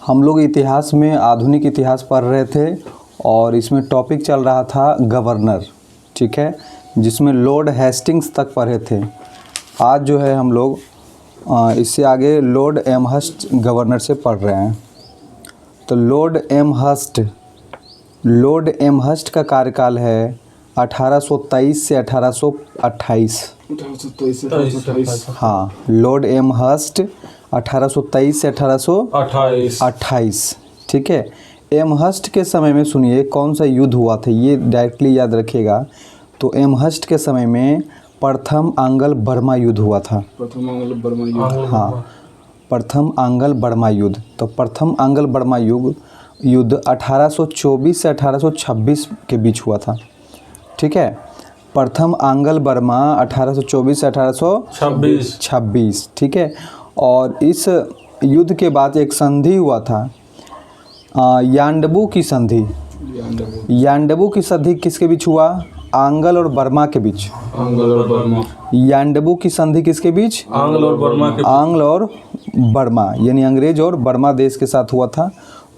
हम लोग इतिहास में आधुनिक इतिहास पढ़ रहे थे और इसमें टॉपिक चल रहा था गवर्नर, ठीक है, जिसमें लॉर्ड हेस्टिंग्स तक पढ़े थे। आज जो है हम लोग इससे आगे लॉर्ड एमहर्स्ट गवर्नर से पढ़ रहे हैं। तो लॉर्ड एमहर्स्ट का कार्यकाल है 1823 से 1828। हाँ, लॉर्ड एमहर्स्ट 1823 से 1828, ठीक है। एमहर्स्ट के समय में सुनिए कौन सा युद्ध हुआ था, ये डायरेक्टली याद रखिएगा। तो एमहर्स्ट के समय में प्रथम आंग्ल बर्मा युद्ध हुआ था। प्रथम आंग्ल बर्मा युद्ध। हाँ, प्रथम आंग्ल बर्मा युद्ध। तो प्रथम आंग्ल बर्मा युद्ध 1824 से 1826 के बीच हुआ था, ठीक है। प्रथम आंग्ल बर्मा 1824 से 1826, ठीक है। और इस युद्ध के बाद एक संधि हुआ था, यांडबू की संधि। यांडबू की संधि किसके बीच हुआ? आंग्ल और बर्मा के बीच। आंग्ल और बर्मा। यांडबू की संधि किसके बीच? आंग्ल और बर्मा के। आंग्ल और बर्मा यानी अंग्रेज और बर्मा देश के साथ हुआ था।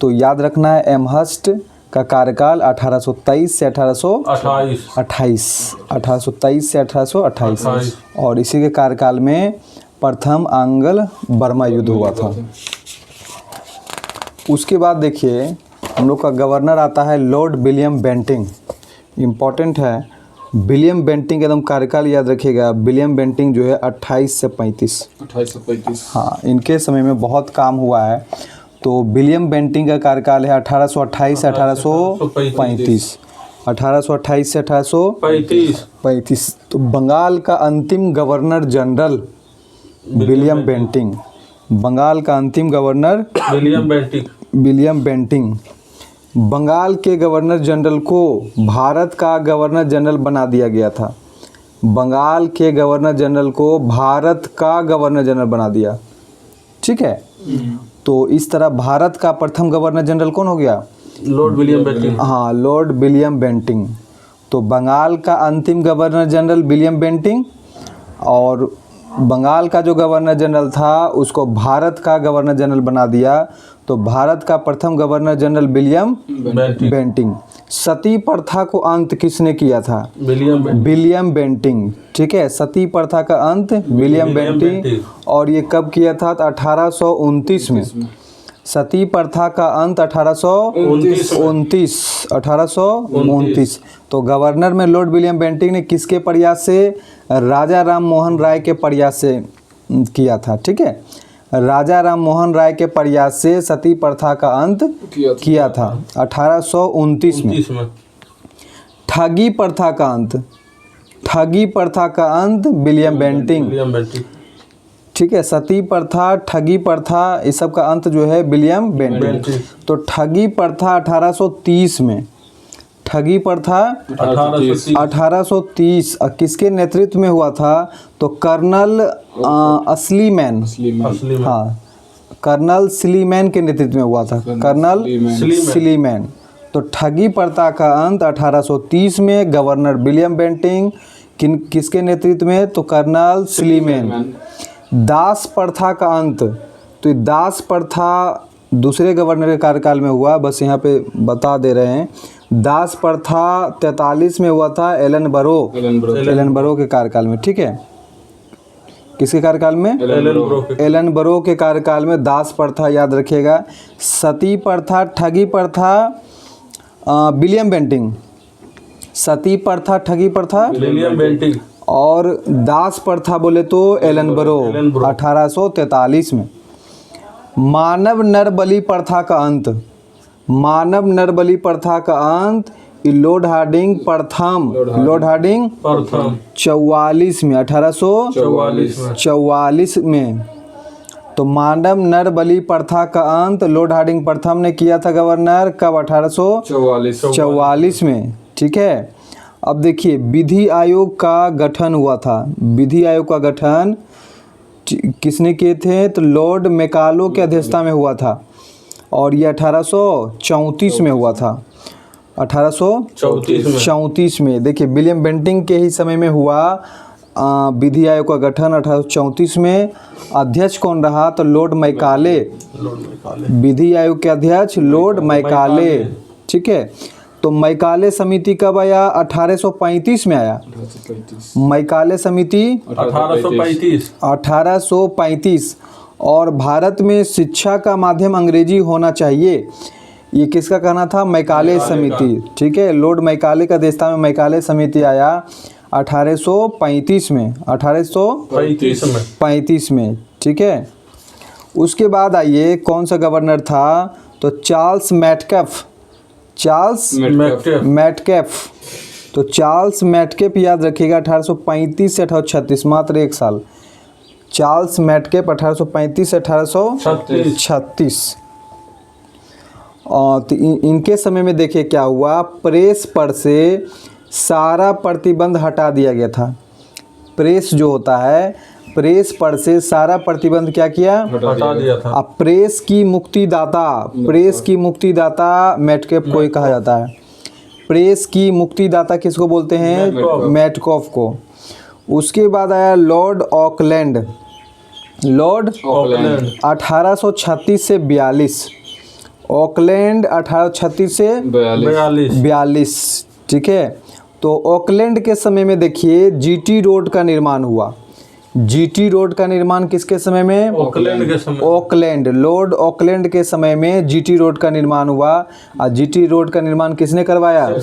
तो याद रखना है एमहर्स्ट का कार्यकाल 1823 से 1828 और इसी के कार्यकाल में प्रथम आंग्ल बर्मा युद्ध हुआ था। उसके बाद देखिए हम लोग का गवर्नर आता है लॉर्ड विलियम बेंटिंग। इम्पॉर्टेंट है, विलियम बेंटिंग एकदम कार्यकाल याद रखिएगा। विलियम बेंटिंग जो है 28 से 35। हाँ, इनके समय में बहुत काम हुआ है। तो विलियम बेंटिंग का कार्यकाल है 1828 से 1835। 1828 से 1835। तो बंगाल का अंतिम governor general William Bentinck. Bengal का अंतिम गवर्नर विलियम बेंटिंग। बंगाल के गवर्नर जनरल को भारत का गवर्नर जनरल बना दिया गया था। बंगाल के गवर्नर जनरल को भारत का गवर्नर जनरल बना दिया, ठीक है। तो इस तरह भारत का प्रथम गवर्नर जनरल कौन हो गया? Lord William Bentinck. हाँ, लॉर्ड विलियम बेंटिंग। तो बंगाल का अंतिम गवर्नर जनरल विलियम बेंटिंग और बंगाल का जो गवर्नर जनरल था उसको भारत का गवर्नर जनरल बना दिया। तो भारत का प्रथम गवर्नर जनरल विलियम बेंटिंग। सती प्रथा को अंत किसने किया था? विलियम बेंटिंग, ठीक है। सती प्रथा का अंत विलियम बेंटिंग। और ये कब किया था? 1829 में। सती प्रथा का अंत 1829। तो गवर्नर में लॉर्ड विलियम बेंटिंग ने किसके प्रयास से? राजा राम मोहन राय के प्रयास से किया था, ठीक है। राजा राम मोहन राय के प्रयास से सती प्रथा का अंत किया था 1829 में। ठगी प्रथा का अंत विलियम बेंटिंग, ठीक है। सती प्रथा, ठगी प्रथा, इस सब का अंत जो है विलियम बेंटिंग। तो ठगी प्रथा 1830 में। ठगी प्रथा 1830 किसके नेतृत्व में हुआ था? तो कर्नल स्लीमैन। हाँ, कर्नल स्लीमैन के नेतृत्व में हुआ था। Colonel Sleeman. तो ठगी प्रथा का अंत 1830 में गवर्नर विलियम बेंटिंग किसके नेतृत्व में? तो कर्नल स्लीमैन। दास प्रथा का अंत, तो दास प्रथा दूसरे गवर्नर के कार्यकाल में हुआ, बस यहाँ पे बता दे रहे हैं। दास प्रथा 43 में हुआ था एलन बरो के कार्यकाल में, ठीक है। किसके कार्यकाल में? एलन बरो के कार्यकाल में दास प्रथा याद रखिएगा। सती प्रथा, ठगी प्रथा विलियम बेंटिंग। सती प्रथा, ठगी प्रथा विलियम बेंटिंग। और दास प्रथा बोले तो एलन बरो 1843 में। मानव नर बलि प्रथा का अंत। मानव नर बलि प्रथा का अंत लॉर्ड हार्डिंग प्रथम 44 में, 1844 में। तो मानव नर बलि प्रथा का अंत लॉर्ड हार्डिंग प्रथम ने किया था गवर्नर, कब? 1844 में, ठीक है। अब देखिए विधि आयोग का गठन हुआ था। विधि आयोग का गठन किसने किए थे? तो लॉर्ड मैकालो की अध्यक्षता में हुआ था और ये 1834 में हुआ था। 1834 में। देखिए विलियम बेंटिंग के ही समय में हुआ विधि आयोग का गठन 1834 में। अध्यक्ष कौन रहा? तो लॉर्ड मैकाले। Lord Macaulay. विधि आयोग के अध्यक्ष लॉर्ड मैकाले। ठीक है, तो मैकाले समिति कब आया? 1835 में आया। मैकाले समिति 1835। 1835। और भारत में शिक्षा का माध्यम अंग्रेजी होना चाहिए, ये किसका कहना था? मैकाले समिति। ठीक है, लॉर्ड मैकाले का अध्यक्षता में मैकाले समिति आया 1835 में। 1835 में। ठीक है, उसके बाद आइए कौन सा गवर्नर था? तो चार्ल्स मैटकैफ। चार्ल्स मैटकैफ। तो चार्ल्स मैटकैफ याद रखिएगा, 1835 से 1836, मात्र एक साल। चार्ल्स मैटकैफ 1835 से 1836। और तो इनके समय में देखिए क्या हुआ, प्रेस पर से सारा प्रतिबंध हटा दिया गया था। प्रेस जो होता है, प्रेस पर से सारा प्रतिबंध क्या किया? हटा दिया था। अब प्रेस की मुक्तिदाता मैटकैफ को ही कहा जाता है। प्रेस की मुक्तिदाता किसको बोलते हैं? मैटकैफ को। उसके बाद आया लॉर्ड ऑकलैंड। लॉर्ड ऑकलैंड 1836 से 42। ऑकलैंड 1836 से 42। ठीक है, तो ऑकलैंड के समय में देखिए जीटी रोड का निर्माण हुआ। जीटी रोड का निर्माण किसके समय में? ऑकलैंड के समय। ऑकलैंड, लॉर्ड ऑकलैंड के समय में जीटी रोड का निर्माण हुआ। और जीटी रोड का निर्माण किसने करवाया?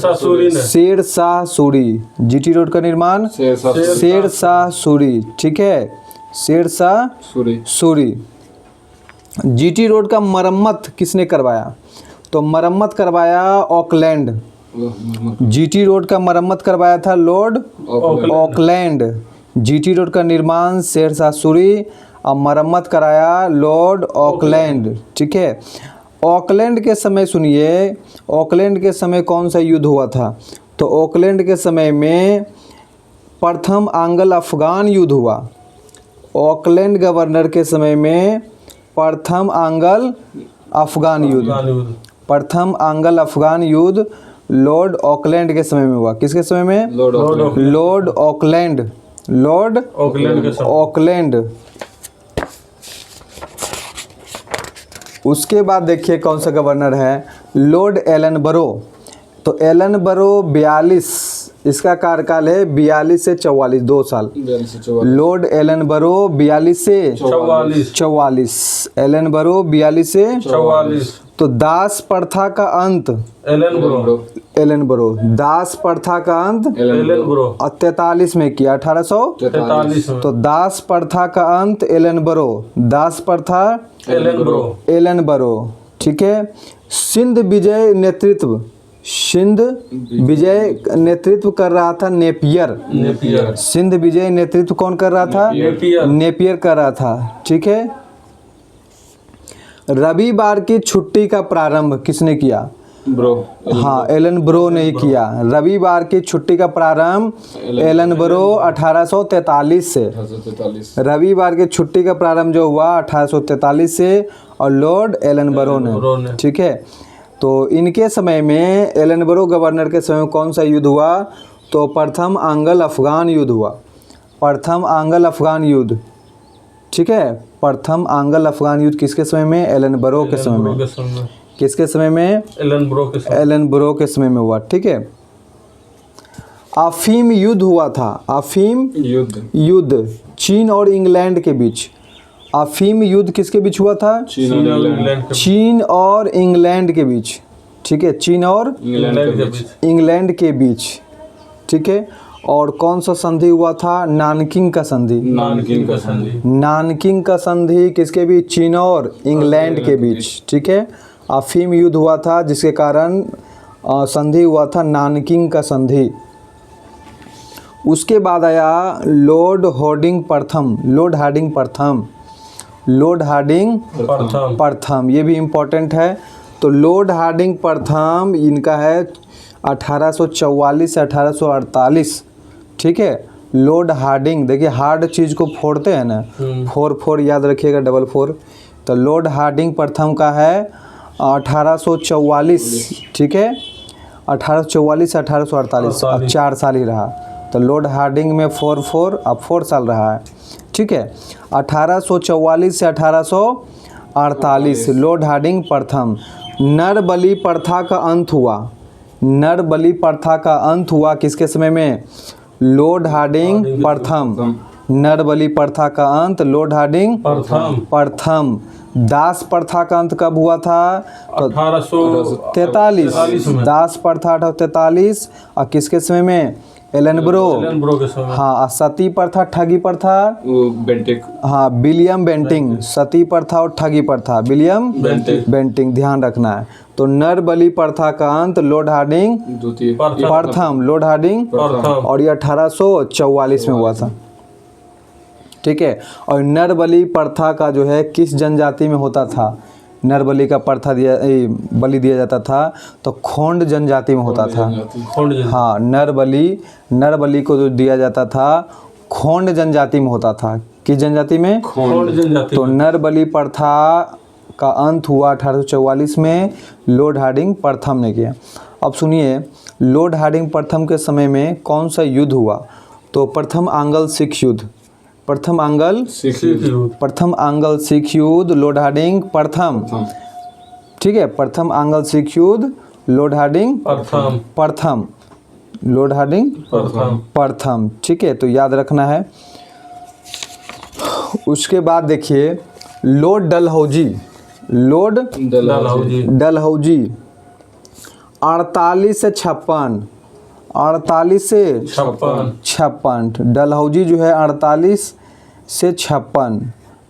शेर शाह सूरी। जीटी रोड का निर्माण शेर शाह सूरी। ठीक है, शेर शाह सूरी। जीटी रोड का मरम्मत किसने करवाया? तो मरम्मत करवाया ऑकलैंड। जीटी रोड का मरम्मत करवाया था लॉर्ड ऑकलैंड। जीटी रोड का निर्माण शेर शाह सूरी और मरम्मत कराया लॉर्ड ऑकलैंड। ठीक है, ऑकलैंड के समय सुनिए, ऑकलैंड के समय कौन सा युद्ध हुआ था? तो ऑकलैंड के समय में प्रथम आंग्ल अफगान युद्ध हुआ। ऑकलैंड गवर्नर के समय में प्रथम आंग्ल अफगान युद्ध। प्रथम आंग्ल अफगान युद्ध लॉर्ड ऑकलैंड के समय में हुआ। किसके समय में? Lord Auckland. Lord Auckland. उसके बाद देखिए कौन सा गवर्नर है? Lord Ellenborough. तो एलनबरो 42, इसका कार्यकाल है 42 से 44, 2 साल। लॉर्ड एलनबरो 42 से 44। एलनबरो 42 से 44। तो दास प्रथा का अंत एलनबरो। दास प्रथा का अंत 43 में किया, 1843। तो दास प्रथा का अंत एलनबरो। दास प्रथा एलनबरो। ठीक है, सिंध विजय नेतृत्व कर रहा था नेपियर। सिंध विजय नेतृत्व कौन कर रहा था? नेपियर कर रहा था। ठीक है, रविवार की छुट्टी का प्रारंभ किसने किया? हाँ, एलनबरो ने ही किया। रविवार की छुट्टी का प्रारंभ एलनबरो 1843 से। रविवार की छुट्टी का प्रारंभ जो हुआ 1843 से, और लॉर्ड एलनबरो ने। ठीक है, तो इनके समय में, एलनबरो गवर्नर के समय में कौन सा युद्ध हुआ? तो प्रथम आंग्ल अफगान युद्ध हुआ। प्रथम आंग्ल अफगान युद्ध। ठीक है, प्रथम आंग्ल अफगान युद्ध किसके समय में? एलनबरो के समय में। किसके समय में? एलनबरो के समय में हुआ। ठीक है, अफीम युद्ध हुआ था। अफीम युद्ध चीन और इंग्लैंड के बीच। अफीम युद्ध किसके बीच हुआ था? चीन और इंग्लैंड के बीच। ठीक है, चीन और इंग्लैंड के बीच। ठीक है, और कौन सा संधि हुआ था? नानकिंग का संधि। नानकिंग का संधि किसके बीच? चीन और इंग्लैंड के बीच। ठीक है, अफीम युद्ध हुआ था जिसके कारण संधि हुआ था नानकिंग का संधि। उसके बाद आया लॉर्ड हार्डिंग प्रथम। लॉर्ड हार्डिंग प्रथम। लॉर्ड हार्डिंग प्रथम, ये भी इम्पोर्टेंट है। तो लॉर्ड हार्डिंग प्रथम इनका है 1844 से 1848। ठीक है, लॉर्ड हार्डिंग, देखिए हार्ड चीज़ को फोड़ते हैं ना, 4 याद रखिएगा, 4। तो लॉर्ड हार्डिंग प्रथम का है 1844। ठीक है, 1844 से 1848, 4 साल ही रहा। तो लॉर्ड हार्डिंग में 4 अब 4 साल रहा है, ठीक है। 1844 से 1848 लॉर्ड हार्डिंग प्रथम। नर बलि प्रथा का अंत हुआ, नर बलि प्रथा का अंत हुआ किसके समय में? लॉर्ड हार्डिंग प्रथम। नर बलि प्रथा का अंत लॉर्ड हार्डिंग प्रथम। दास प्रथा का अंत कब हुआ था? 1843 में। दास प्रथा 1843। और किसके समय में? एलनब्रो के समय। हाँ। सती प्रथा, ठगी प्रथा, बेंटिक। हाँ, विलियम बेंटिंग। सती प्रथा और ठगी प्रथा विलियम बेंटिंग, ध्यान रखना है। तो नर बलि प्रथा का अंत लॉर्ड हार्डिंग प्रथम, लॉर्ड हार्डिंग प्रथम। और ये 1844 में हुआ था, ठीक है। और नर बलि प्रथा का जो है किस जनजाति में होता था? नर बलि का प्रथा बलि दिया जाता था तो खोंड जनजाति में होता था। हाँ, नर बलि को जो दिया जाता था खोंड जनजाति में होता था। किस जनजाति में? खोंड जनजाति। तो नर बलि प्रथा का अंत हुआ 1844 में, लॉर्ड हार्डिंग प्रथम ने किया। अब सुनिए, लॉर्ड हार्डिंग प्रथम के समय में कौन सा युद्ध हुआ? तो प्रथम आंग्ल सिख युद्ध, प्रथम आंग्ल सिख युद्ध लॉर्ड हार्डिंग प्रथम, ठीक है। प्रथम आंग्ल सिख युद्ध लॉर्ड हार्डिंग प्रथम, लॉर्ड हार्डिंग प्रथम, ठीक है। तो याद रखना है। उसके बाद देखिए लॉर्ड डलहौजी, लॉर्ड डलहौजी 48 से 56, 48 से 56। डलहौजी जो है 48 से 56,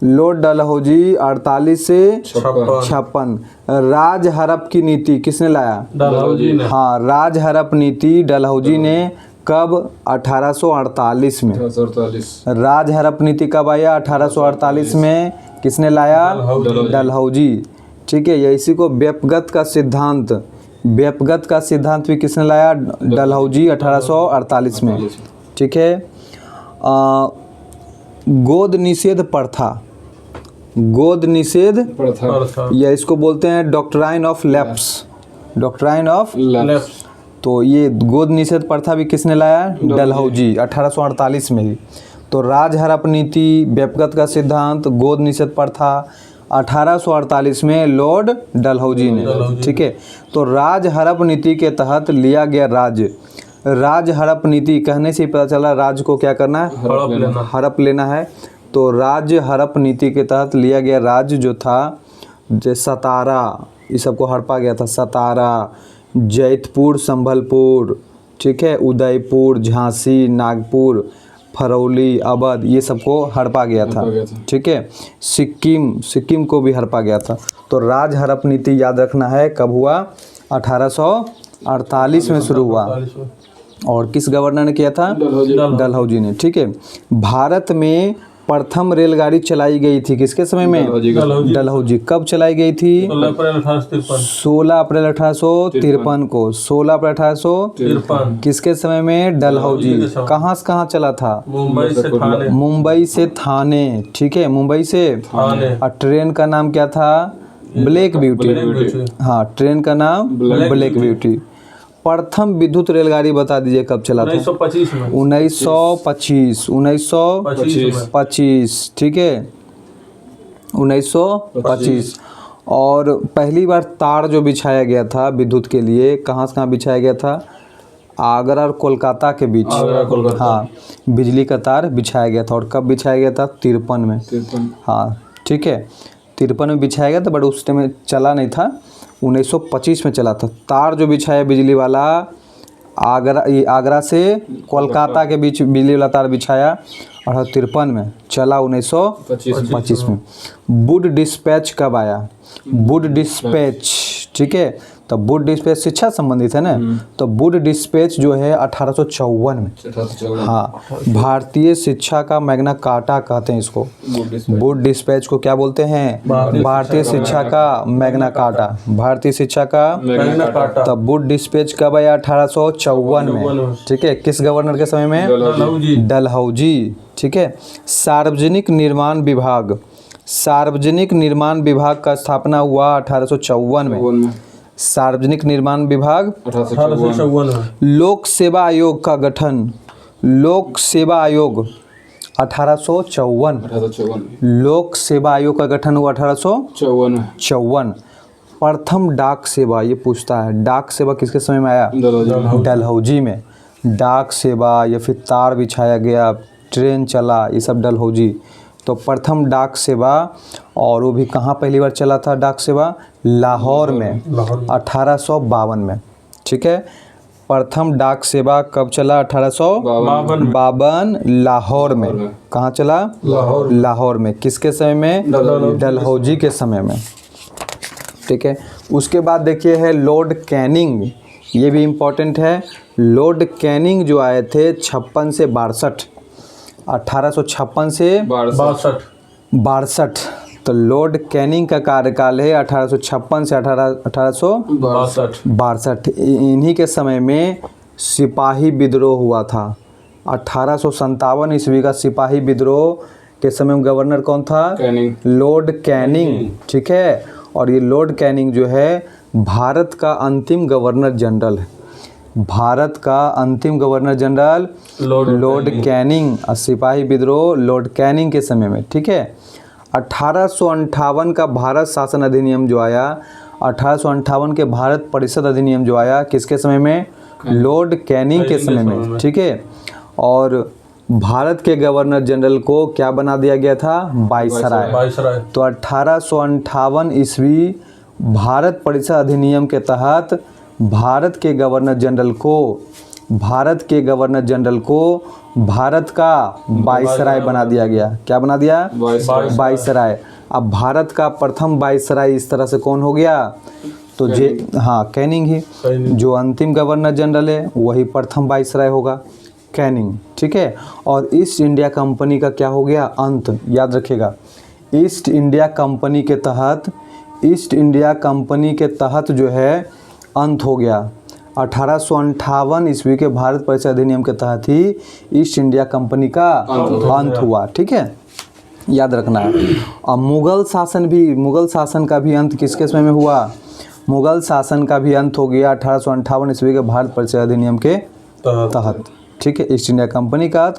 लॉर्ड डलहौजी 48 से 56। राज हड़प की नीति किसने लाया? डलहौजी ने। हाँ, राज हड़प नीति डलहौजी ने कब? 1848 में। राज हड़प नीति कब आया? 1848 में। किसने लाया? डलहौजी, ठीक है। ये इसी को व्यपगत का सिद्धांत, व्यपगत का सिद्धांत भी किसने लाया? डलहौजी 1848 में, ठीक है। गोद निषेध प्रथा, गोद निषेध प्रथा, या इसको बोलते हैं doctrine of lapse, doctrine of lapse. तो ये गोद निषेध प्रथा भी किसने लाया? डलहौजी 1848 में ही। तो राज हड़प नीति, व्यपगत का सिद्धांत, गोद निषेध प्रथा 1848 में लॉर्ड डलहौजी ने, ठीक है। तो राज हड़प नीति के तहत लिया गया राज हड़प नीति कहने से ही पता चला राज को क्या करना है? हड़प लेना है। तो राज हड़प नीति के तहत लिया गया राज्य जो था, जैसे सतारा, ये सबको हड़पा गया था। सतारा, जैतपुर, संभलपुर, ठीक है, उदयपुर, झांसी, नागपुर, फरौली, अवध, ये सबको हड़पा गया था, ठीक है। सिक्किम को भी हड़पा गया था। तो राज हड़प नीति याद रखना है कब हुआ? 1848 में शुरू हुआ। और किस गवर्नर ने किया था? डलहौजी ने, ठीक है। भारत में प्रथम रेलगाड़ी चलाई गई थी किसके समय में? डलहौजी। कब चलाई गई थी? 16 अप्रैल 1853 को। 16 अप्रैल 1853 किसके समय में? डलहौजी। कहाँ से कहाँ चला था? मुंबई से थाने, ठीक है, मुंबई से थाने। और ट्रेन का नाम क्या था? Black beauty. हाँ, ट्रेन का नाम ब्लैक ब्यूटी। प्रथम विद्युत रेलगाड़ी बता दीजिए कब चला था? 1925 में। 1925, ठीक है, 1925। और पहली बार तार जो बिछाया गया था विद्युत के लिए, कहाँ से कहाँ बिछाया गया था? आगरा और कोलकाता के बीच। हाँ, बिजली का तार बिछाया गया था। और कब बिछाया गया था? 53 में। हाँ, ठीक है, 53 में बिछाया गया था, बट उस टाइम में चला नहीं था। 1925 में चला था। तार जो बिछाया बिजली वाला, आगरा से कोलकाता के बीच बिजली वाला तार बिछाया 1853 में, चला 1925 में। वुड डिस्पैच कब आया? वुड डिस्पैच, ठीक है। तो वुड डिस्पैच शिक्षा संबंधित है ना, तो वुड डिस्पैच जो है 1854 में। हाँ, भारतीय शिक्षा का मैग्ना कार्टा कहते हैं इसको। वुड डिस्पैच को क्या बोलते हैं? भारतीय शिक्षा का मैग्ना कार्टा, भारतीय शिक्षा का मैग्ना कार्टा। तब वुड डिस्पैच कब आया? 1854 में, ठीक है। किस गवर्नर के समय में? डलहौजी, ठीक है। सार्वजनिक निर्माण विभाग, सार्वजनिक निर्माण विभाग का स्थापना हुआ 1854 में। सार्वजनिक निर्माण विभाग 1854 में। लोक सेवा आयोग का गठन, लोक सेवा आयोग 1854। 1854 लोक सेवा आयोग का गठन हुआ 1854। 54 प्रथम डाक सेवा, ये पूछता है डाक सेवा किसके समय में आया? डलहौजी डलहौजी में। डाक सेवा या फिर तार बिछाया गया, ट्रेन चला, ये सब डलहौजी। तो प्रथम डाक सेवा, और वो भी कहाँ पहली बार चला था डाक सेवा? लाहौर में 1852 में। ठीक है, प्रथम डाक सेवा कब चला? 1852 लाहौर में। कहाँ चला? लाहौर में। किसके समय में? डलहौजी के समय में। ठीक है, उसके बाद देखिए है लॉर्ड कैनिंग, ये भी इम्पोर्टेंट है। लॉर्ड कैनिंग जो आए थे 56 से 62, 1856 से 62। तो लॉर्ड कैनिंग का कार्यकाल है 1856 से 1862। इन्हीं के समय में सिपाही विद्रोह हुआ था। 1857 ईस्वी का सिपाही विद्रोह के समय में गवर्नर कौन था? कैनिंग। Lord Canning. ठीक है, और ये लॉर्ड कैनिंग जो है भारत का अंतिम गवर्नर जनरल है। भारत का अंतिम गवर्नर जनरल लॉर्ड कैनिंग। और सिपाही विद्रोह लॉर्ड कैनिंग के समय में। ठीक है, 1858 का भारत शासन अधिनियम जो आया, 1858 के भारत परिषद अधिनियम जो आया, किसके समय में? लॉर्ड कैनिंग के समय में। ठीक है, और भारत के गवर्नर जनरल को क्या बना दिया गया था? वाइसराय। तो 1858 ईस्वी भारत परिषद अधिनियम के तहत भारत के गवर्नर जनरल को भारत का वाइसराय बना दिया गया। क्या बना दिया? वाइसराय। अब भारत का प्रथम वाइसराय इस तरह से कौन हो गया? तो कैनिंग ही। जो अंतिम गवर्नर जनरल है वही प्रथम वाइसराय होगा, कैनिंग। ठीक है, और ईस्ट इंडिया कंपनी का क्या हो गया? अंत। याद रखिएगा, ईस्ट इंडिया कंपनी के तहत जो है अंत हो गया। 1858 ईस्वी के भारत परिषद अधिनियम के तहत ही ईस्ट इंडिया कंपनी का अंत हुआ। ठीक है, याद रखना है। और मुगल शासन का भी अंत किसके समय में हुआ? मुगल शासन का भी अंत हो गया 1858 ईस्वी के भारत परिषद अधिनियम के तहत। ठीक है, ईस्ट इंडिया कंपनी का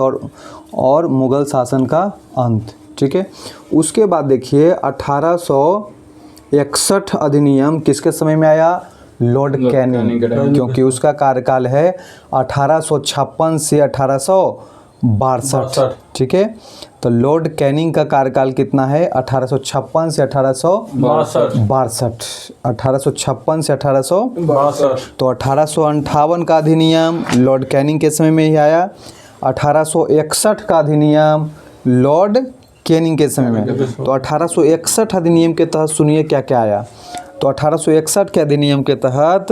और मुगल शासन का अंत। ठीक है, उसके बाद देखिए 1861 अधिनियम किसके समय में आया? लॉर्ड कैनिंग, क्योंकि उसका कार्यकाल है 1856 से 1862। ठीक है, तो लॉर्ड कैनिंग का कार्यकाल कितना है? 1856 से 1862। 1856 से 1862। तो 1858 का अधिनियम लॉर्ड कैनिंग के समय में ही आया। 1861 का अधिनियम लॉर्ड कैनिंग के समय में। तो 1861 अधिनियम के तहत सुनिए क्या क्या आया। तो 1861 के अधिनियम के तहत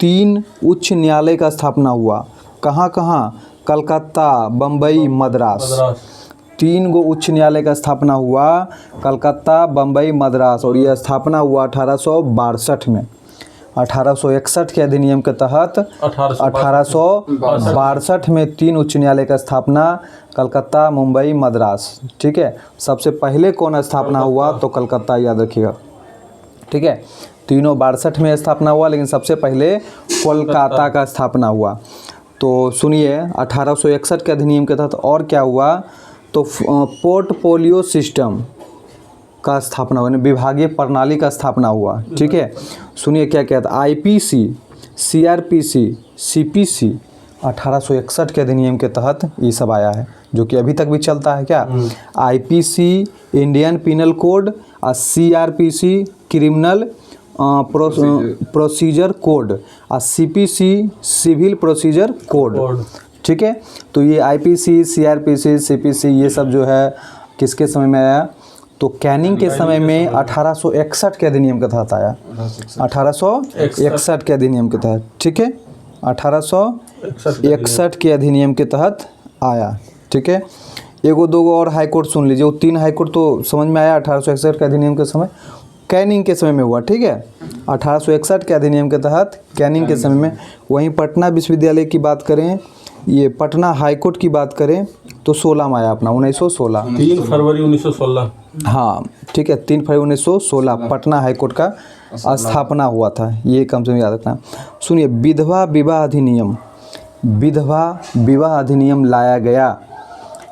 3 उच्च न्यायालय का स्थापना हुआ। कहाँ कहाँ? कलकत्ता, बम्बई, मद्रास। 3 गो उच्च न्यायालय का स्थापना हुआ, कलकत्ता, बम्बई, मद्रास। और यह स्थापना हुआ 1862 में। 1861 के अधिनियम के तहत 1862 में 3 उच्च न्यायालय का स्थापना, कलकत्ता, मुंबई, मद्रास। ठीक है, सबसे पहले कौन स्थापना हुआ? तो कलकत्ता, याद रखिएगा। ठीक है, तीनों 62 में स्थापना हुआ, लेकिन सबसे पहले कोलकाता का स्थापना हुआ। तो सुनिए 1861 के अधिनियम के तहत और क्या हुआ? तो पोर्टफोलियो सिस्टम का स्थापना हुआ, विभागीय प्रणाली का स्थापना हुआ। ठीक है, सुनिए क्या कहता है। IPC, CRPC, CPC 1861 के अधिनियम के तहत ये सब आया है, जो कि अभी तक भी चलता है। क्या? IPC इंडियन पिनल कोड और CRPC क्रिमिनल प्रोसीजर कोड और CPC सिविल प्रोसीजर कोड। ठीक है, तो ये IPC, CRPC, CPC ये सब जो है किसके समय में आया? तो कैनिंग के समय में 1861 के अधिनियम के तहत आया। 1861 के अधिनियम के तहत। ठीक है, 1861 के अधिनियम के तहत आया। ठीक है, एगो दोगो और हाई कोर्ट सुन लीजिए। वो 3 हाई कोर्ट तो समझ में आया 1861 के अधिनियम के समय, कैनिंग के समय में हुआ। ठीक है, 1861 के अधिनियम के तहत कैनिंग के समय में। वहीं पटना विश्वविद्यालय की बात करें, ये पटना हाई कोर्ट की बात करें तो 16 में आया अपना, 1916। 3 फरवरी 1916। हाँ, ठीक है, 3 फरवरी 1916 पटना हाई कोर्ट का स्थापना हुआ था। ये कम से कम याद रखना। सुनिए, विधवा विवाह अधिनियम विधवा विवाह अधिनियम लाया गया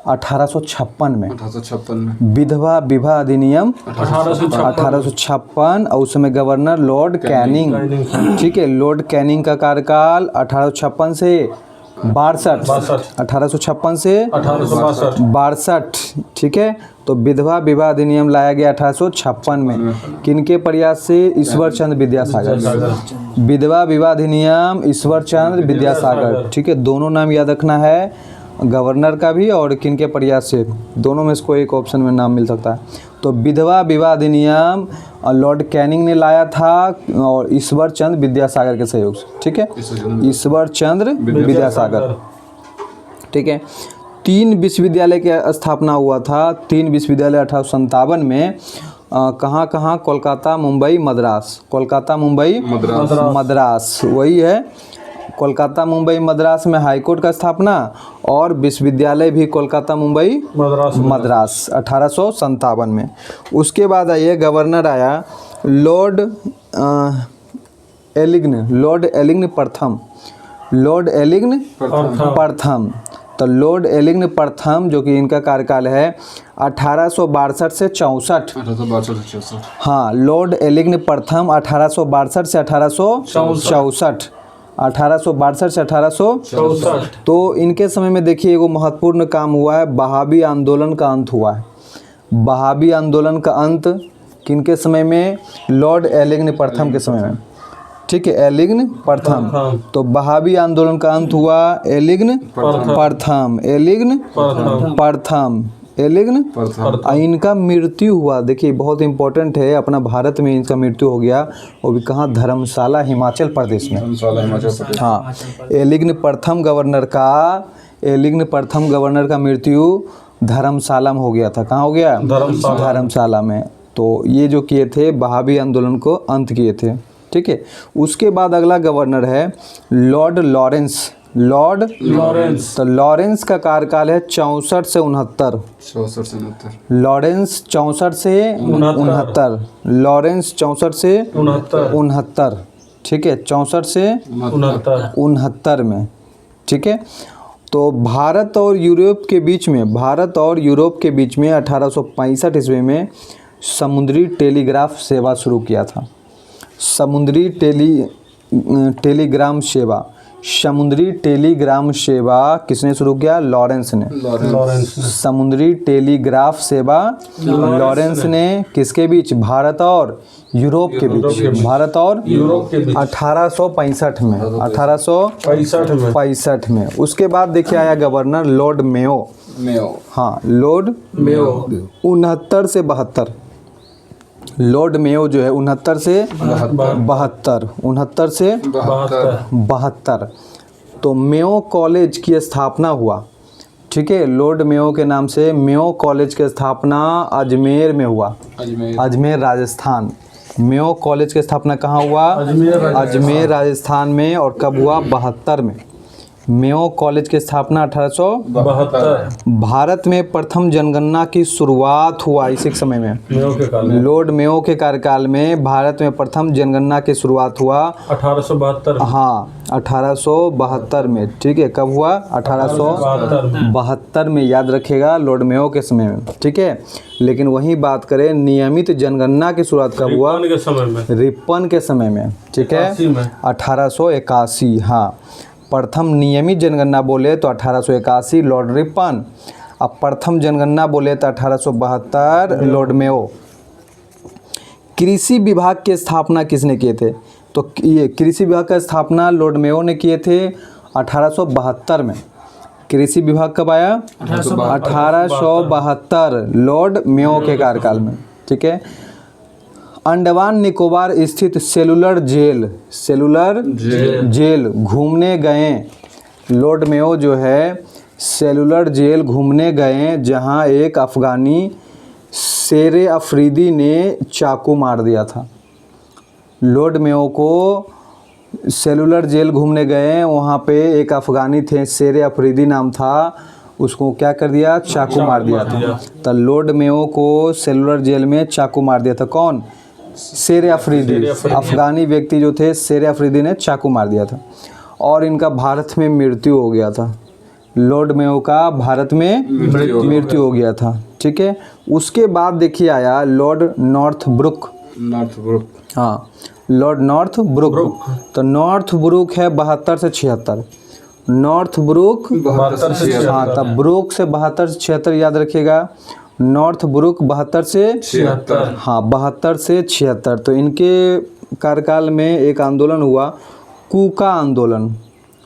1856 में। 1856 में विधवा विवाह अधिनियम 1856 और उस समय गवर्नर लॉर्ड कैनिंग, ठीक है। लॉर्ड कैनिंग का कार्यकाल 1856 से 62, 1856 से 1862, ठीक है। तो विधवा विवाह अधिनियम लाया गया 1856 में। किनके प्रयास से? ईश्वर चंद्र विद्यासागर। विधवा विवाह अधिनियम ईश्वर चंद्र विद्यासागर, ठीक है। दोनों नाम याद रखना है, गवर्नर का भी और किनके प्रयास से, दोनों में से कोई एक ऑप्शन में नाम मिल सकता है। तो विधवा विवाह अधिनियम लॉर्ड कैनिंग ने लाया था और ईश्वर चंद्र विद्यासागर के सहयोग से, ठीक है। ईश्वर चंद्र विद्यासागर, ठीक है। 3 विश्वविद्यालय की स्थापना हुआ था। 3 विश्वविद्यालय 1857 में कहाँ कहाँ? कोलकाता, मुंबई, मद्रास। कोलकाता, मुंबई, मद्रास, वही है। कोलकाता, मुंबई, मद्रास में हाईकोर्ट का स्थापना और विश्वविद्यालय भी कोलकाता, मुंबई, मद्रास 1857 में। उसके बाद आइए गवर्नर आया लॉर्ड एलिग्न प्रथम। लॉर्ड एलिग्न प्रथम, तो लॉर्ड एलिग्न प्रथम जो कि इनका कार्यकाल है 1862 से 64। हाँ, लॉर्ड एलिग्न प्रथम 1862 से 1864, 1862 से 1864। तो इनके समय में देखिए एगो महत्वपूर्ण काम हुआ है, बहावी आंदोलन का अंत हुआ है। बहावी आंदोलन का अंत किनके समय में? लॉर्ड एलिग्न प्रथम के समय में, ठीक है। एलिग्न प्रथम, तो बहावी आंदोलन का अंत हुआ एलिग्न प्रथम, एलिग्न प्रथम, एलिग्न। इनका मृत्यु हुआ, देखिए बहुत इंपॉर्टेंट है, अपना भारत में इनका मृत्यु हो गया, वो भी कहाँ? धर्मशाला, हिमाचल प्रदेश में। हाँ, एलिग्न प्रथम गवर्नर का मृत्यु धर्मशाला में हो गया था। कहाँ हो गया? धर्मशाला में। तो ये जो किए थे बहावी आंदोलन को अंत किए थे, ठीक है। उसके बाद अगला गवर्नर है लॉर्ड लॉरेंस। तो लॉरेंस का कार्यकाल है 64 से 69। लॉरेंस 64 से 69, लॉरेंस 64 से 69, ठीक है। 64 से 69 में, ठीक है। तो भारत और यूरोप के बीच में 1865 ईस्वी में समुद्री टेलीग्राफ सेवा शुरू किया था। समुद्री टेलीग्राम सेवा किसने शुरू किया? लॉरेंस ने। समुद्री टेलीग्राफ सेवा लॉरेंस ने किसके बीच? भारत और यूरोप के बीच। 1865 में, 1865 में। उसके बाद देखिए आया गवर्नर लॉर्ड मेयो। हाँ, लॉर्ड मेयो 69 से 72। लॉर्ड मेयो जो है 69 से 72। तो मेयो कॉलेज की स्थापना हुआ, ठीक है। लॉर्ड मेयो के नाम से मेयो कॉलेज की स्थापना अजमेर में हुआ, अजमेर राजस्थान। मेयो कॉलेज की स्थापना कहाँ हुआ? अजमेर राजस्थान में। और कब हुआ? 72 में। मेयो कॉलेज की स्थापना 1872। भारत में प्रथम जनगणना की शुरुआत हुआ इसी समय में, लॉर्ड मेयो के कार्यकाल में भारत में प्रथम जनगणना की शुरुआत हुआ 1872। हाँ, 1872 में, ठीक है। कब हुआ? 1872 में, याद रखिएगा लॉर्ड मेयो के समय में, ठीक है। लेकिन वही बात करें नियमित जनगणना की शुरुआत कब हुआ? रिपन के समय में, ठीक है। 1881। हाँ, प्रथम नियमित जनगणना बोले तो 1881 लॉर्ड रिपन, अब प्रथम जनगणना बोले तो 1872 लॉर्ड मेयो। कृषि विभाग की स्थापना किसने किए थे? तो ये कृषि विभाग का स्थापना लॉर्ड मेयो ने किए थे 1872 में। कृषि विभाग कब आया? 1872 लॉर्ड मेयो के कार्यकाल में, ठीक है। अंडमान निकोबार स्थित सेलुलर जेल घूमने गए। लॉर्ड मेयो जो है सेलुलर जेल घूमने गए, जहां एक अफगानी शेर अफरीदी ने चाकू मार दिया था। लॉर्ड मेयो को सेलुलर जेल घूमने गए, वहाँ पे एक अफगानी थे, शेर अफरीदी नाम था, उसको क्या कर दिया? चाकू मार दिया था। तो लॉर्ड मेयो को सेलुलर जेल में चाकू मार दिया था कौन? शेर अफरीदी। अफगानी व्यक्ति जो थे शेर अफरीदी ने चाकू मार दिया था। और इनका भारत में मृत्यु हो गया था। लॉर्ड मेयो का भारत में मृत्यु हो गया था। ठीक है, उसके बाद देखिए आया लॉर्ड नॉर्थब्रुक। हाँ, लॉर्ड नॉर्थब्रुक। तो नॉर्थब्रुक है 72 से 76। नॉर्थब्रुक 72 से 76। हाँ, तब ब्रुक से 72 से 76 याद रखिएगा। नॉर्थब्रुक 72 से 76। हाँ, 72 से 76। तो इनके कार्यकाल में एक आंदोलन हुआ, कूका आंदोलन।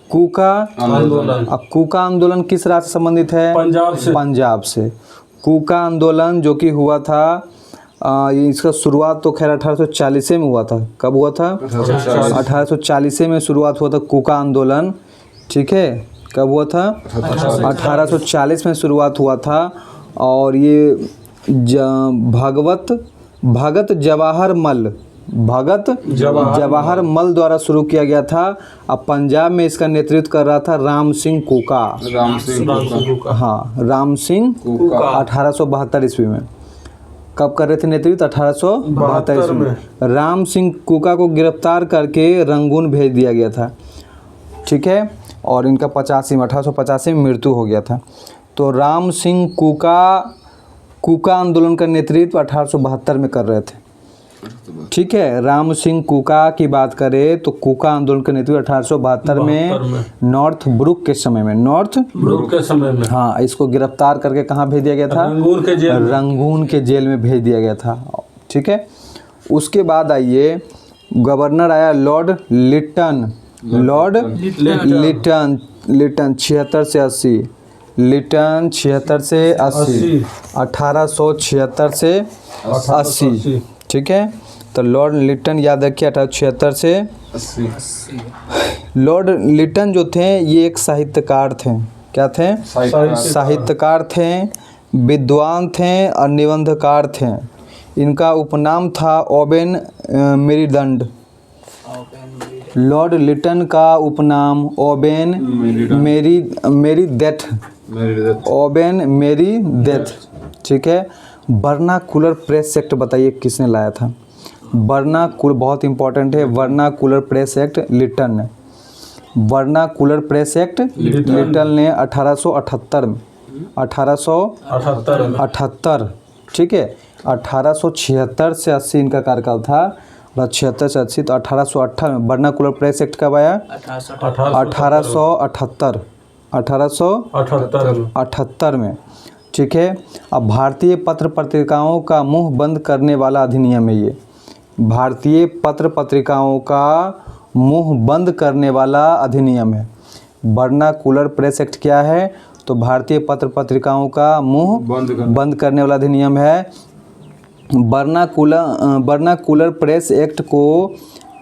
कूका आंदोलन। अब कूका आंदोलन किस राज्य से संबंधित है? पंजाब से। पंजाब से। कूका आंदोलन जो कि हुआ था, इसका शुरुआत तो खैर 1840 में हुआ था। कब हुआ था? 1840 में शुरुआत हुआ था कूका आंदोलन। ठीक है, कब हुआ था? 1840 में शुरुआत हुआ था। और ये भगत जवाहर मल द्वारा शुरू किया गया था। अब पंजाब में इसका नेतृत्व कर रहा था राम सिंह कूका। हाँ, राम सिंह कूका 1872 ईस्वी में। कब कर रहे थे नेतृत्व? 1872 ईस्वी में। राम सिंह कूका को गिरफ्तार करके रंगून भेज दिया गया था। ठीक है, और इनका 1885 में मृत्यु हो गया था। तो राम सिंह कूका आंदोलन का नेतृत्व 1872 में कर रहे थे। ठीक है, राम सिंह कूका की बात करें तो कूका आंदोलन का नेतृत्व 1872 में नॉर्थब्रुक के समय में हाँ, इसको गिरफ्तार करके कहाँ भेज दिया गया था? रंगून के जेल में भेज दिया गया था। ठीक है, उसके बाद आइए गवर्नर आया लॉर्ड लिटन। लिटन 76 से 80। लिटन 76 से 80। 1876 से 80। ठीक है, तो लॉर्ड लिटन याद रखिए 1876 से 80। लॉर्ड लिटन जो थे ये एक साहित्यकार थे। क्या थे? साहित्यकार थे, विद्वान थे और निबंधकार थे। इनका उपनाम था ओबेन मेरीदंड। लॉर्ड लिटन का उपनाम ओबेन मेरीडेथ। ओबेन मेरीडेथ। ठीक है, वर्नाकुलर प्रेस एक्ट बताइए किसने लाया था? वर्नाकुलर बहुत इंपॉर्टेंट है। वर्नाकुलर प्रेस एक्ट लिटन ने। वर्नाकुलर प्रेस एक्ट लिटन ने 1878 में। 1878। ठीक है, 1876 से 80 इनका कार्यकाल था। 76 से 80। तो 1878 में वर्नाकुलर प्रेस एक्ट कब आया? 1878 में। ठीक है, अब भारतीय पत्र पत्रिकाओं का मुंह बंद करने वाला अधिनियम है ये। भारतीय पत्र पत्रिकाओं का मुंह बंद करने वाला अधिनियम है। वर्नाकुलर प्रेस एक्ट क्या है? तो भारतीय पत्र पत्रिकाओं का मुंह बंद करने वाला अधिनियम है। वर्नाकुलर प्रेस एक्ट को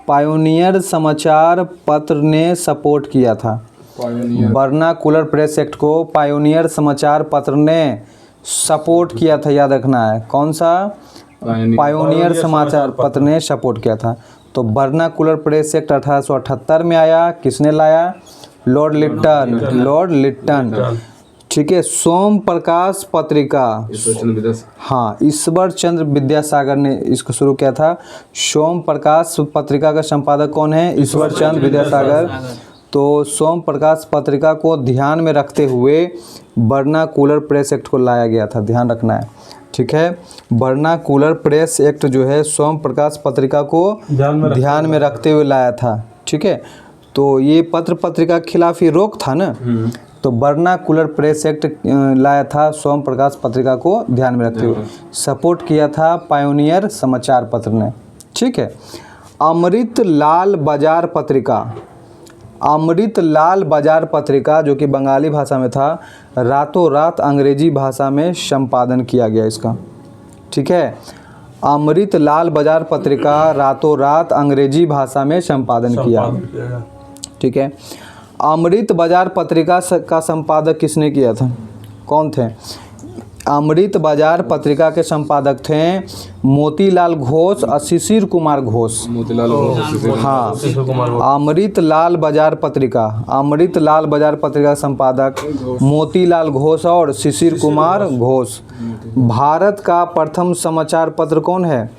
पायोनियर समाचार पत्र ने सपोर्ट किया था। वर्नाकुलर प्रेस एक्ट को पायोनियर समाचार पत्र ने सपोर्ट किया था, याद रखना है। कौन सा? पायोनियर समाचार पत्र ने सपोर्ट किया था। तो वर्नाकुलर प्रेस एक्ट 1878 में आया। किसने लाया? लॉर्ड लिटन। ठीक है, सोम प्रकाश पत्रिका। हाँ, ईश्वर चंद्र विद्यासागर ने इसको शुरू किया था। सोम प्रकाश पत्रिका का संपादक कौन है? ईश्वर चंद्र विद्यासागर। तो सोम प्रकाश पत्रिका को ध्यान में रखते हुए वर्नाकुलर प्रेस एक्ट को लाया गया था, ध्यान रखना है। ठीक है, वर्नाकुलर प्रेस एक्ट जो है सोम प्रकाश पत्रिका को ध्यान में रखते हुए लाया था। ठीक है, तो ये पत्र पत्रिका के खिलाफ ही रोक था ना, तो वर्नाकुलर प्रेस एक्ट लाया था सोम प्रकाश पत्रिका को ध्यान में रखते हुए। सपोर्ट किया था पायोनियर समाचार पत्र ने। ठीक है, अमृतलाल बाजार पत्रिका जो कि बंगाली भाषा में था, रातों रात अंग्रेजी भाषा में संपादन किया गया इसका। ठीक है, अमृतलाल बाजार पत्रिका रातों रात अंग्रेजी भाषा में संपादन किया। ठीक है, अमृत बाजार पत्रिका का संपादक किसने किया था? कौन थे? अमृत बाजार पत्रिका के संपादक थे मोतीलाल घोष और शिशिर कुमार घोष। हाँ, अमृतलाल बाजार पत्रिका संपादक मोतीलाल घोष और शिशिर कुमार घोष। भारत का प्रथम समाचार पत्र कौन है?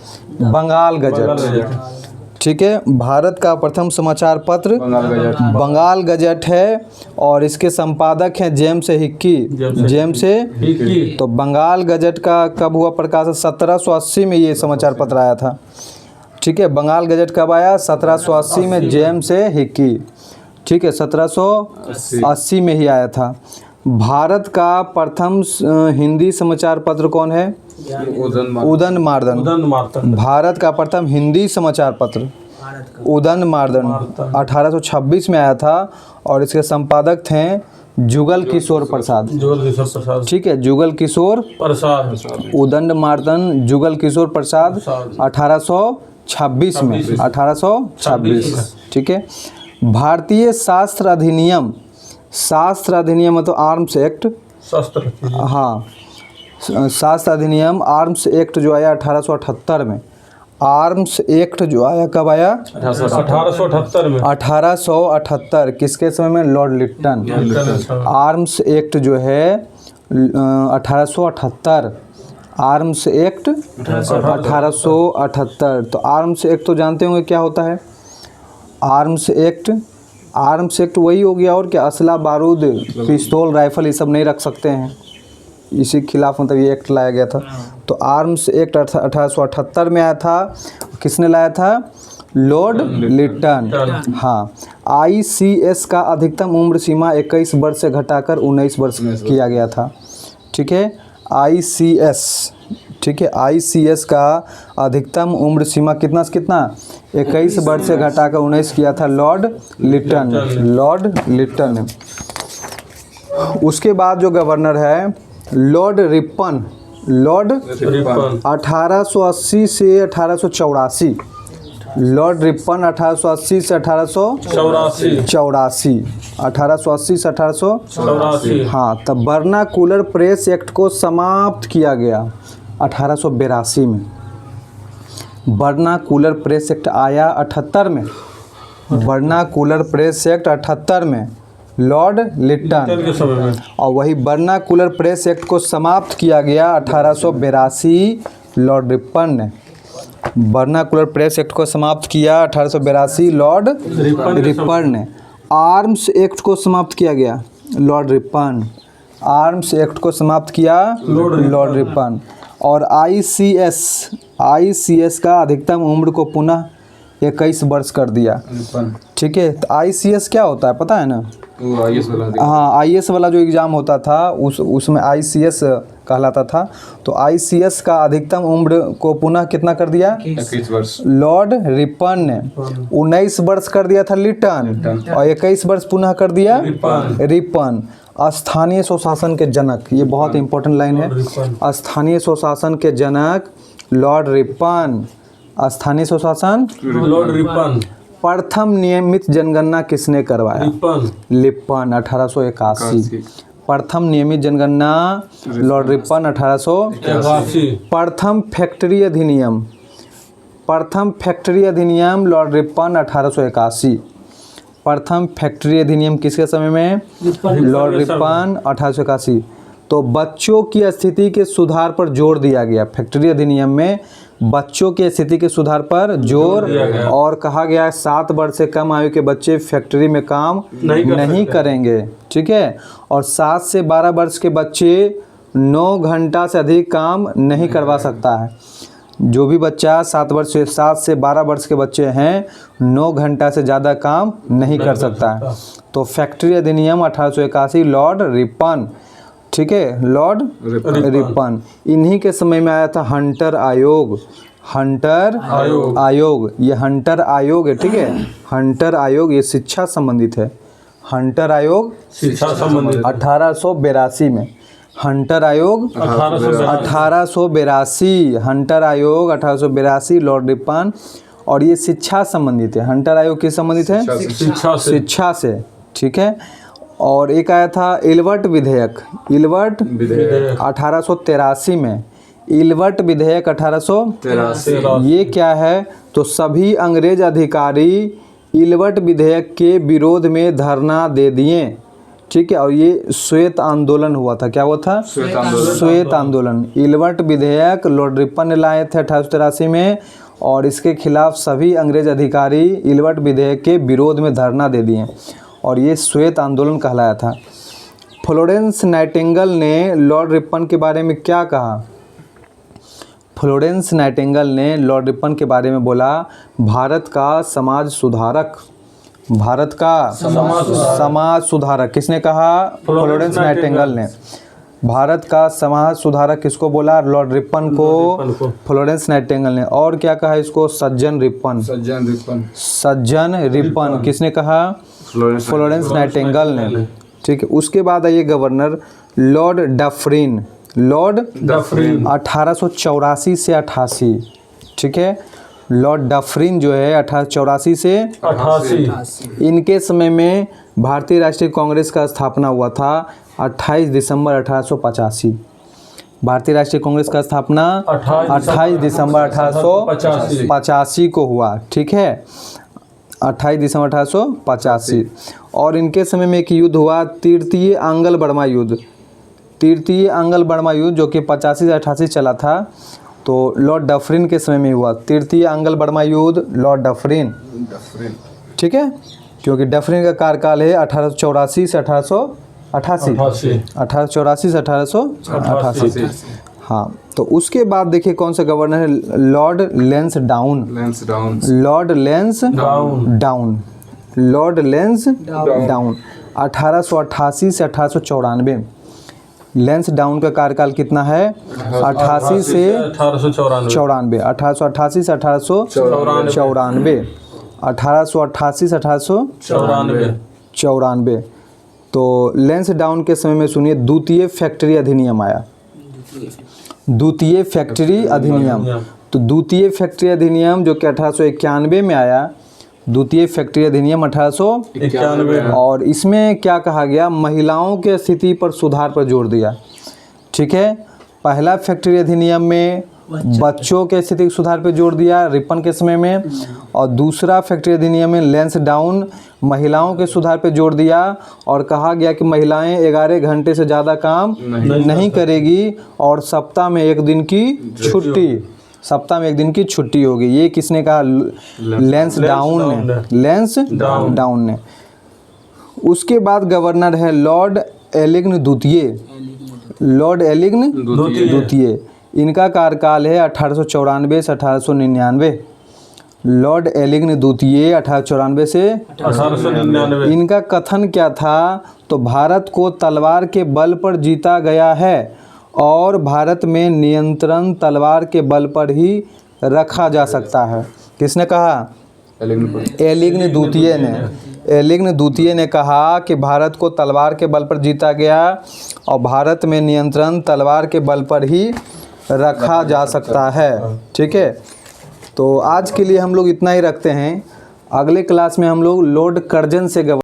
बंगाल गजट। ठीक है। भारत का प्रथम समाचार पत्र बंगाल गजट है और इसके संपादक हैं जेम्स हिक्की। James Hickey. तो बंगाल गजट का कब हुआ प्रकाशन? 1780 में ये समाचार पत्र आया था। ठीक है, बंगाल गजट कब आया? 1780 में जेम्स हिक्की। ठीक है, 1780 में ही आया था। भारत का प्रथम हिंदी समाचार पत्र कौन है? उदन मार्दन। भारत का प्रथम हिंदी समाचार पत्र उदन मार्दन 1826 में आया था और इसके संपादक थे जुगल किशोर प्रसाद। ठीक है, जुगल किशोर प्रसाद। उदंड मार्दन जुगल किशोर प्रसाद 1826 में 1826। ठीक है। भारतीय शास्त्र अधिनियम मतलब आर्म्स एक्ट। हाँ, शास्त्र अधिनियम आर्म्स एक्ट जो आया 1878 में। आर्म्स एक्ट जो आया कब आया? 1878 में। 1878 किसके समय में? Lord Lytton. आर्म्स एक्ट जो है 1878। Arms act 1878। तो आर्म्स एक्ट तो जानते होंगे क्या होता है? आर्म्स एक्ट वही हो गया और क्या? असला बारूद पिस्तौल राइफल ये सब नहीं रख सकते हैं, इसी के खिलाफ मतलब ये एक्ट लाया गया था। तो आर्म्स एक्ट 1878 में आया था। किसने लाया था? Lord Lytton. हाँ। ICS का अधिकतम उम्र सीमा 21 वर्ष से घटाकर 19 वर्ष किया गया था। ठीक है, ICS। ठीक है, ICS का अधिकतम उम्र सीमा कितना से कितना? 21 वर्ष से घटाकर 19 किया था लॉर्ड लिट्टन ने। उसके बाद जो गवर्नर है लॉर्ड रिपन 1880 से 1884। लॉर्ड रिपन 1880 से 1884। 1880 से 1884। हाँ, तब वर्नाकुलर प्रेस एक्ट को समाप्त किया गया 1882 में। वर्नाकुलर प्रेस एक्ट आया 78 में। वर्नाकुलर प्रेस एक्ट 78 में लॉर्ड लिट्टन के समय में। और वही वर्नाकुलर प्रेस एक्ट को समाप्त किया गया 1882 लॉर्ड रिपन ने। वर्नाकुलर प्रेस एक्ट को समाप्त किया 1882 लॉर्ड रिपन ने। आर्म्स एक्ट को समाप्त किया गया लॉर्ड रिपन। आर्म्स एक्ट को समाप्त किया लॉर्ड रिपन। और ICS का अधिकतम उम्र को पुनः 21 वर्ष कर दिया। ठीक है, तो ICS क्या होता है पता है ना? हाँ, IS वाला जो एग्ज़ाम होता था उसमें ICS कहलाता था। तो ICS का अधिकतम उम्र को पुनः कितना कर दिया? 21 वर्ष। लॉर्ड रिपन ने 19 वर्ष कर दिया था लिट्टन और 21 वर्ष पुनः कर दिया रिपन। स्थानीय स्वशासन के जनक, ये बहुत इंपॉर्टेंट लाइन है। स्थानीय स्वशासन के जनक लॉर्ड रिपन। स्थानीय स्वशासन लॉर्ड रिपन। प्रथम नियमित जनगणना किसने करवाया? लिप्पन 1881। प्रथम नियमित जनगणना लॉर्ड रिपन 1881। प्रथम फैक्ट्री अधिनियम लॉर्ड रिपन 1881। प्रथम फैक्ट्री अधिनियम किसके समय में? Lord Ripon 1881। तो बच्चों की स्थिति के सुधार पर जोर दिया गया। फैक्ट्री अधिनियम में बच्चों की स्थिति के सुधार पर जोर और कहा गया 7 वर्ष से कम आयु के बच्चे फैक्ट्री में काम नहीं करेंगे। ठीक है, और 7 से 12 वर्ष के बच्चे 9 घंटा से अधिक काम नहीं करवा सकता है। जो भी बच्चा 7 से 12 वर्ष के बच्चे हैं 9 घंटा से ज़्यादा काम नहीं कर सकता है। तो फैक्ट्री अधिनियम 1881 लॉर्ड रिपन। ठीक है, लॉर्ड रिपन। इन्हीं के समय में आया था हंटर आयोग। ये हंटर आयोग है। ठीक है, हंटर आयोग ये शिक्षा संबंधित है। हंटर आयोग शिक्षा संबंधित 1882 में। हंटर आयोग 1882। हंटर आयोग 1882 लॉर्ड रिपन। और ये शिक्षा संबंधित है। हंटर आयोग किस संबंधित है? शिक्षा से। ठीक है, और एक आया था इल्वर्ट विधेयक। 1883 में। इल्वर्ट विधेयक 1883। ये क्या है? तो सभी अंग्रेज अधिकारी इल्वर्ट विधेयक के विरोध में धरना दे दिए। ठीक है, और ये श्वेत आंदोलन हुआ था। क्या हुआ था? श्वेत आंदोलन। इल्वर्ट विधेयक लॉर्ड रिपन ने लाए थे 1883 में और इसके खिलाफ सभी अंग्रेज अधिकारी इलवर्ट विधेयक के विरोध में धरना दे दिए और ये श्वेत आंदोलन कहलाया था। फ्लोरेंस नाइटिंगेल ने लॉर्ड रिपन के बारे में क्या कहा? फ्लोरेंस नाइटिंगेल ने लॉर्ड रिपन के बारे में बोला, भारत का समाज सुधारक, भारत का समाज सुधारक। किसने कहा? फ्लोरेंस नाइटिंगेल ने। भारत का समाज सुधारक किसको बोला? लॉर्ड रिपन को, फ्लोरेंस नाइटिंगेल ने। और क्या कहा इसको? सज्जन रिपन, सज्जन रिपन किसने कहा? फ्लोरेंस नाइटिंगेल ने। ठीक है, उसके बाद आइए governor Lord Dufferin. Lord Dufferin 1884 से 88। ठीक है, लॉर्ड डफरिन जो है 1884 से 88। इनके समय में भारतीय राष्ट्रीय कांग्रेस का स्थापना हुआ था 28 दिसंबर 1885। भारतीय राष्ट्रीय कांग्रेस का स्थापना 28 दिसंबर 1885 को हुआ। ठीक है, 28 दिसंबर 1885। और इनके समय में एक युद्ध हुआ, तृतीय आंग्ल बर्मा युद्ध। तृतीय आंग्ल बर्मा युद्ध जो कि 85 से 88 चला था, तो लॉर्ड डफरिन के समय में हुआ तृतीय आंग्ल बर्मा युद्ध, लॉर्ड डफरिन। ठीक है, क्योंकि डफरिन का कार्यकाल है 1884 से 1888, 1884 से 1888। हाँ, तो उसके बाद देखिए कौन सा गवर्नर है? Lord Lansdowne. Lord Lansdowne, Lord Lansdowne 1888 से 1894। लैंसडाउन का कार्यकाल कितना है? 88 से 1894। 1888 से 1894। 1888 से 1894। तो लैंसडाउन के समय में सुनिए द्वितीय फैक्ट्री अधिनियम आया। द्वितीय फैक्ट्री अधिनियम, तो द्वितीय फैक्ट्री अधिनियम जो कि 1891 में आया, द्वितीय फैक्ट्री अधिनियम 1891। और इसमें क्या कहा गया? महिलाओं के स्थिति पर सुधार पर जोर दिया। ठीक है, पहला फैक्ट्री अधिनियम में बच्चों के स्थिति के सुधार पर जोर दिया रिपन के समय में, और दूसरा फैक्ट्री अधिनियम में लैंसडाउन महिलाओं के सुधार पर जोर दिया और कहा गया कि महिलाएं 11 घंटे से ज़्यादा काम नहीं करेगी और सप्ताह में एक दिन की छुट्टी, सप्ताह में एक दिन की छुट्टी होगी। ये किसने कहा? लैंसडाउन ने, लैंसडाउन ने। उसके बाद गवर्नर है लॉर्ड एलिग्न द्वितीय। लॉर्ड एलिग्न द्वितीय, इनका कार्यकाल है 1894 से 1899। लॉर्ड एलिग्न द्वितीय 1894 से 1899। इनका कथन क्या था? तो भारत को तलवार के बल पर जीता गया है और भारत में नियंत्रण तलवार के बल पर ही रखा जा सकता है। किसने कहा? एलिग्न द्वितीय ने। एलिग्न द्वितीय ने कहा कि भारत को तलवार के बल पर जीता गया और भारत में नियंत्रण तलवार के बल पर ही रखा जा सकता है। ठीक है, तो आज के लिए हम लोग इतना ही रखते हैं। अगले क्लास में हम लोग लॉर्ड कर्जन से